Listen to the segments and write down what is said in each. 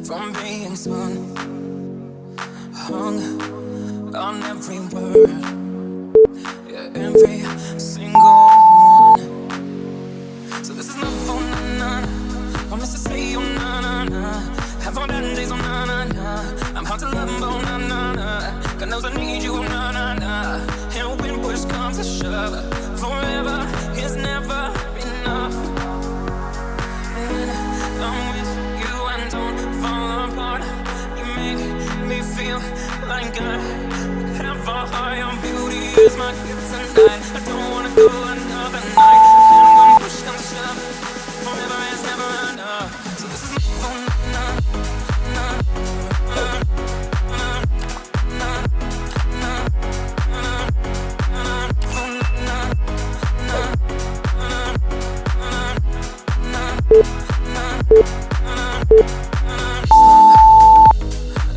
from being spun, hung on every word, yeah, every single one. So this is not for na-na, promise to stay on na-na-na. Have all bad days on na-na-na. I'm hard to love, oh na-na-na. God knows I need you, oh na-na-na. And when push comes to shove, forever is never enough. When I'm with you and don't fall apart, you make me feel like I have a high on beauty is my gift tonight. I don't wanna go another night. And when push comes to shove, forever is never enough. So this is my phone,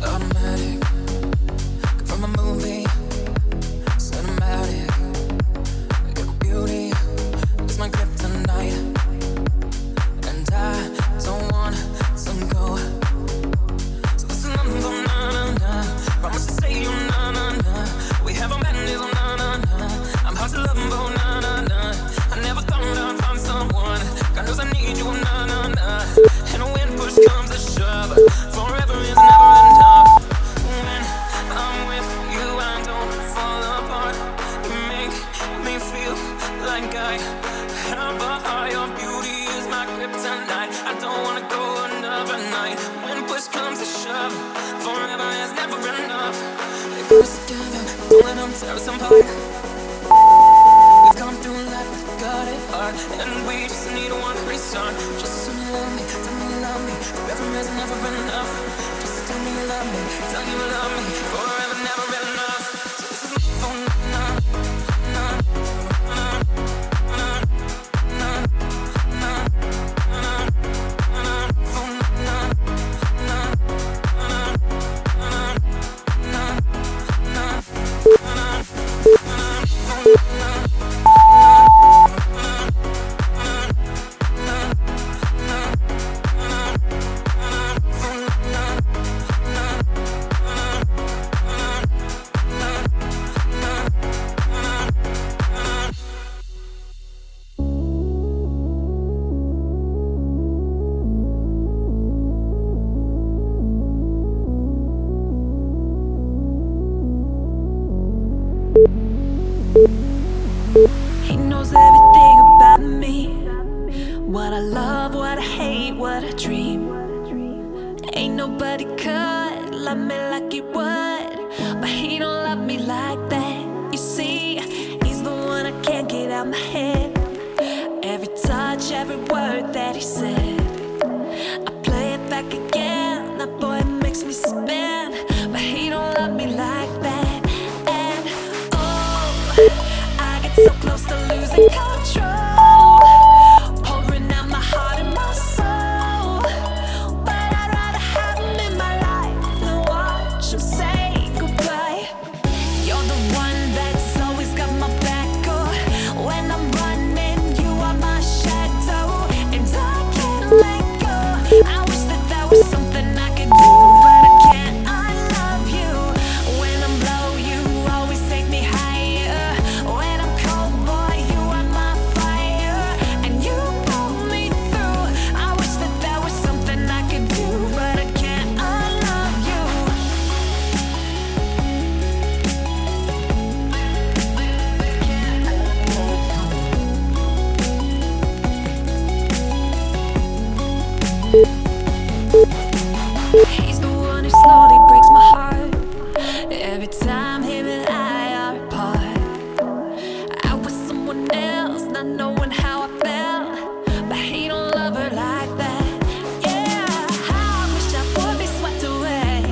automatic, from a movie, cinematic. Your beauty is my kryptonite, and I don't want to go. So this is number na-na-na. Promise to stay on na-na-na. We have a madness on na-na-na. I'm hard to love, oh na-na-na. I never thought I'd find someone. God knows I need you, oh na-na-na. And when push comes to shove, forever is never enough. When I'm with you, I don't fall apart. You make me feel like I have a higher beauty is my kryptonite. I don't wanna go another night. When push comes to shove, forever is never enough. They put us together, don't let them tear us apart. We've come through life, got it hard, and we just need one restart. Just tell me you love me, tell me you love me. Forever is never enough. Just tell me you love me, tell me you love me. Forever never enough. So this is my phone, He knows everything about me, what I love, what I hate, what I dream. Ain't nobody could love me like he would, but he don't love me like that. You see, he's the one I can't get out my head. Every touch, every word that he said, I play it back again. That boy makes me spin, but he don't love me like that. And oh, I get so close to losing control, pouring out my heart and my soul. But I'd rather have him in my life than watch him say goodbye. You're the one that's always got my back, oh. When I'm running, you are my shadow, and I can't let go. I wish that there was something I could do, but I can't. I love you. When I'm low, you always take me higher. When I'm cold, boy, you are my fire, and you pull me through. I wish that there was something I could do, but I can't. I love you. He's the one who slowly breaks my heart. Every time him and I are apart, I was someone else, not knowing how I felt, but he don't love her like that. Yeah, I wish I would be swept away,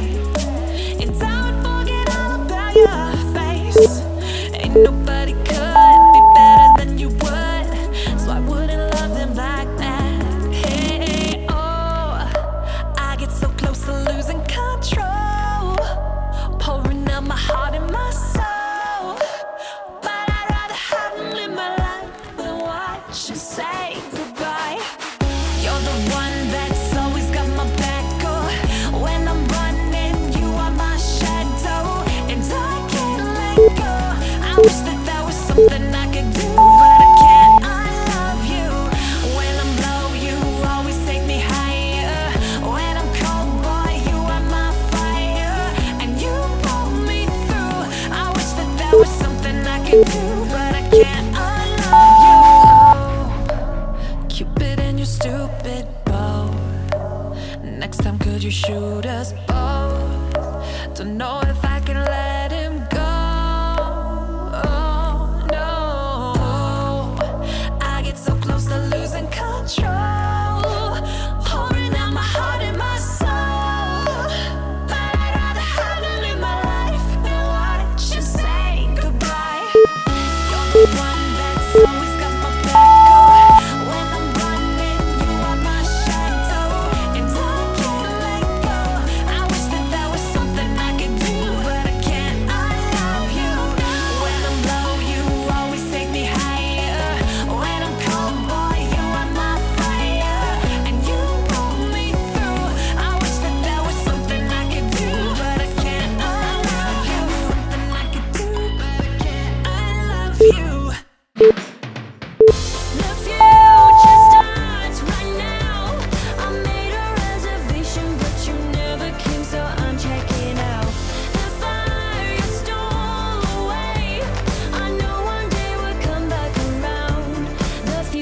and I would forget all about your face. Ain't nobody could be better than you would, so I wouldn't love him like that. Hey, oh, I get so close to losing control, pouring out my heart and my soul. But I'd rather have him in my life than watch him say goodbye. You're the one that's always got my back, oh.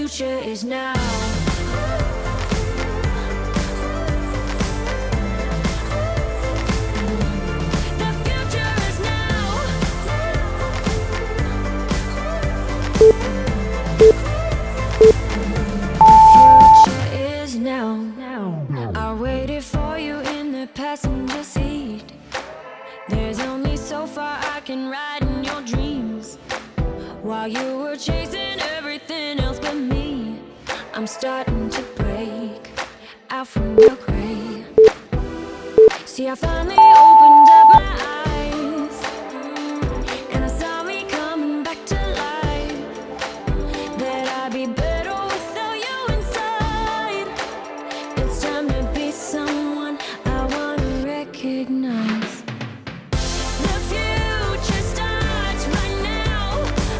future is now. The future is now. The future is now. I waited for you in the passenger seat. There's only so far I can ride in your dreams. While you were chasing everything else but me, I'm starting to break out from your gray. See, I finally opened up my eyes, and I saw me coming back to life. That I'd be better without you inside. It's time to be someone I wanna recognize. The future starts right now.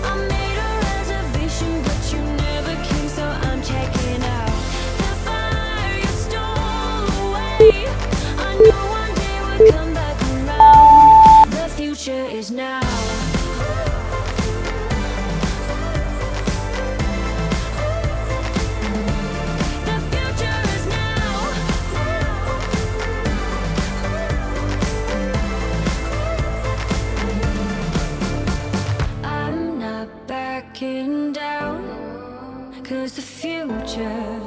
I made a reservation, but you never came, so I'm checking out. The fire you stole away, I know one day would come back around. The future is now. The future is now. I'm not backing down, 'cause the future